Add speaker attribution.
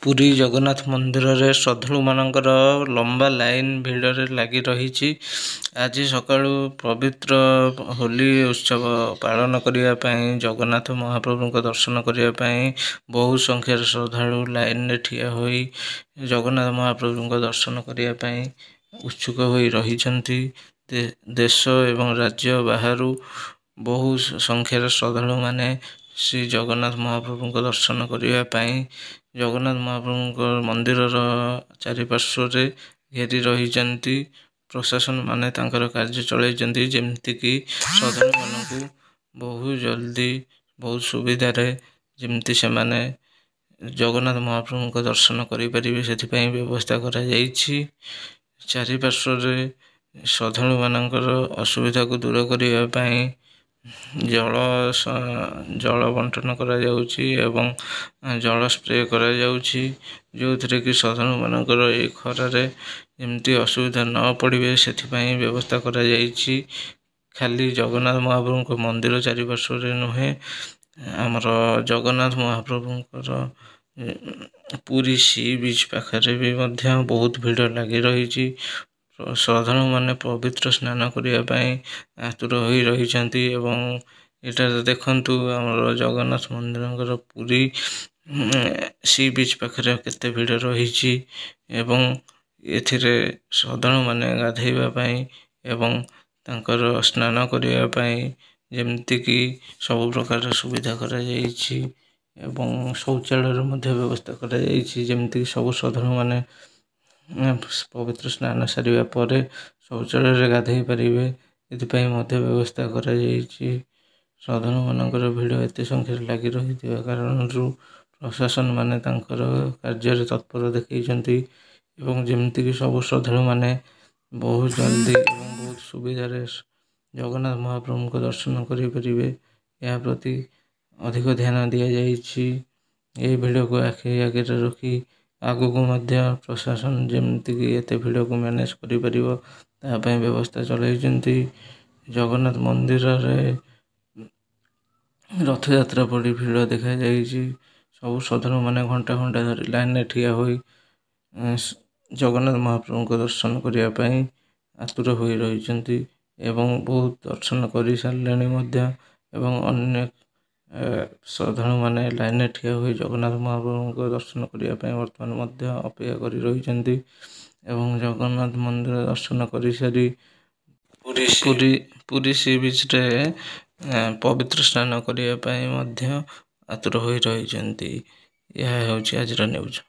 Speaker 1: ପୁରୀ ଜଗନ୍ନାଥ ମନ୍ଦିରରେ ଶ୍ରଦ୍ଧାଳୁମାନଙ୍କର ଲମ୍ବା ଲାଇନ୍ ଭିଡ଼ରେ ଲାଗି ରହିଛି। ଆଜି ସକାଳୁ ପବିତ୍ର ହୋଲି ଉତ୍ସବ ପାଳନ କରିବା ପାଇଁ ଜଗନ୍ନାଥ ମହାପ୍ରଭୁଙ୍କ ଦର୍ଶନ କରିବା ପାଇଁ ବହୁ ସଂଖ୍ୟାରେ ଶ୍ରଦ୍ଧାଳୁ ଲାଇନରେ ଠିଆ ହୋଇ ଜଗନ୍ନାଥ ମହାପ୍ରଭୁଙ୍କ ଦର୍ଶନ କରିବା ପାଇଁ ଉତ୍ସୁକ ହୋଇ ରହିଛନ୍ତି। ଦେଶ ଏବଂ ରାଜ୍ୟ ବାହାରୁ ବହୁ ସଂଖ୍ୟାରେ ଶ୍ରଦ୍ଧାଳୁମାନେ ଶ୍ରୀ ଜଗନ୍ନାଥ ମହାପ୍ରଭୁଙ୍କ ଦର୍ଶନ କରିବା ପାଇଁ ଜଗନ୍ନାଥ ମହାପ୍ରଭୁଙ୍କ ମନ୍ଦିରର ଚାରିପାର୍ଶ୍ୱରେ ଘେରି ରହିଛନ୍ତି। ପ୍ରଶାସନ ମାନେ ତାଙ୍କର କାର୍ଯ୍ୟ ଚଳାଇଛନ୍ତି, ଯେମିତିକି ଶ୍ରଦ୍ଧାଳୁମାନଙ୍କୁ ବହୁ ଜଲ୍ଦି ବହୁତ ସୁବିଧାରେ ଯେମିତି ସେମାନେ ଜଗନ୍ନାଥ ମହାପ୍ରଭୁଙ୍କ ଦର୍ଶନ କରିପାରିବେ, ସେଥିପାଇଁ ବ୍ୟବସ୍ଥା କରାଯାଇଛି। ଚାରିପାର୍ଶ୍ୱରେ ଶ୍ରଦ୍ଧାଳୁମାନଙ୍କର ଅସୁବିଧାକୁ ଦୂର କରିବା ପାଇଁ ଜଳ ବଣ୍ଟନ କରାଯାଉଛି ଏବଂ ଜଳ ସ୍ପ୍ରେ କରାଯାଉଛି, ଯେଉଁଥିରେ କି ଶ୍ରଦ୍ଧାଳୁମାନଙ୍କର ଏହି ଖରାରେ ଯେମିତି ଅସୁବିଧା ନ ପଡ଼ିବେ ସେଥିପାଇଁ ବ୍ୟବସ୍ଥା କରାଯାଇଛି। ଖାଲି ଜଗନ୍ନାଥ ମହାପ୍ରଭୁଙ୍କ ମନ୍ଦିର ଚାରିପାର୍ଶ୍ୱରେ ନୁହେଁ, ଆମର ଜଗନ୍ନାଥ ମହାପ୍ରଭୁଙ୍କର ପୁରୀ ସି ବିଚ୍ ପାଖରେ ବି ମଧ୍ୟ ବହୁତ ଭିଡ଼ ଲାଗି ରହିଛି। ଶ୍ରଦ୍ଧାଳୁମାନେ ପବିତ୍ର ସ୍ନାନ କରିବା ପାଇଁ ଆତୁର ହୋଇ ରହିଛନ୍ତି ଏବଂ ଏଠାରେ ଦେଖନ୍ତୁ ଆମର ଜଗନ୍ନାଥ ମନ୍ଦିରଙ୍କର ପୁରୀ ସି ବିଚ୍ ପାଖରେ କେତେ ଭିଡ଼ ରହିଛି ଏବଂ ଏଥିରେ ଶ୍ରଦ୍ଧାଳୁମାନେ ଗାଧୋଇବା ପାଇଁ ଏବଂ ତାଙ୍କର ସ୍ନାନ କରିବା ପାଇଁ ଯେମିତିକି ସବୁ ପ୍ରକାର ସୁବିଧା କରାଯାଇଛି ଏବଂ ଶୌଚାଳୟର ମଧ୍ୟ ବ୍ୟବସ୍ଥା କରାଯାଇଛି, ଯେମିତିକି ସବୁ ଶ୍ରଦ୍ଧାଳୁମାନେ ପବିତ୍ର ସ୍ନାନ ସାରିବା ପରେ ଶୌଚାଳୟରେ ଗାଧୋଇ ପାରିବେ, ଏଥିପାଇଁ ମଧ୍ୟ ବ୍ୟବସ୍ଥା କରାଯାଇଛି। ଶ୍ରଦ୍ଧାଳୁମାନଙ୍କର ଭିଡ଼ ଏତେ ସଂଖ୍ୟାରେ ଲାଗି ରହିଥିବା କାରଣରୁ ପ୍ରଶାସନ ମାନେ ତାଙ୍କର କାର୍ଯ୍ୟରେ ତତ୍ପର ଦେଖାଇଛନ୍ତି ଏବଂ ଯେମିତିକି ସବୁ ଶ୍ରଦ୍ଧାଳୁମାନେ ବହୁତ ଜଲ୍ଦି ଏବଂ ବହୁତ ସୁବିଧାରେ ଜଗନ୍ନାଥ ମହାପ୍ରଭୁଙ୍କ ଦର୍ଶନ କରିପାରିବେ, ଏହା ପ୍ରତି ଅଧିକ ଧ୍ୟାନ ଦିଆଯାଇଛି। ଏହି ଭିଡ଼କୁ ଆଖି ଆଗରେ ରଖି ଆଗକୁ ମଧ୍ୟ ପ୍ରଶାସନ ଯେମିତିକି ଏତେ ଭିଡ଼କୁ ମ୍ୟାନେଜ୍ କରିପାରିବ ତା ପାଇଁ ବ୍ୟବସ୍ଥା ଚଳାଇଛନ୍ତି। ଜଗନ୍ନାଥ ମନ୍ଦିରରେ ରଥଯାତ୍ରା ପରି ଭିଡ଼ ଦେଖାଯାଇଛି। ସବୁ ଶ୍ରଦ୍ଧାଳୁମାନେ ଘଣ୍ଟା ଘଣ୍ଟା ଧରି ଲାଇନରେ ଠିଆ ହୋଇ ଜଗନ୍ନାଥ ମହାପ୍ରଭୁଙ୍କ ଦର୍ଶନ କରିବା ପାଇଁ ଆତୁର ହୋଇ ରହିଛନ୍ତି ଏବଂ ବହୁତ ଦର୍ଶନ କରିସାରିଲେଣି ମଧ୍ୟ ଏବଂ ଅନେକ ଶ୍ରଦ୍ଧାଳୁମାନେ ଲାଇନରେ ଠିଆ ହୋଇ ଜଗନ୍ନାଥ ମହାପ୍ରଭୁଙ୍କ ଦର୍ଶନ କରିବା ପାଇଁ ବର୍ତ୍ତମାନ ମଧ୍ୟ ଅପେକ୍ଷା କରି ରହିଛନ୍ତି ଏବଂ ଜଗନ୍ନାଥ ମନ୍ଦିର ଦର୍ଶନ କରିସାରି ପୁରୀ ସି ବିଚ୍ରେ ପବିତ୍ର ସ୍ନାନ କରିବା ପାଇଁ ମଧ୍ୟ ଆତୁର ହୋଇ ରହିଛନ୍ତି। ଏହା ହେଉଛି ଆଜିର ନ୍ୟୁଜ୍।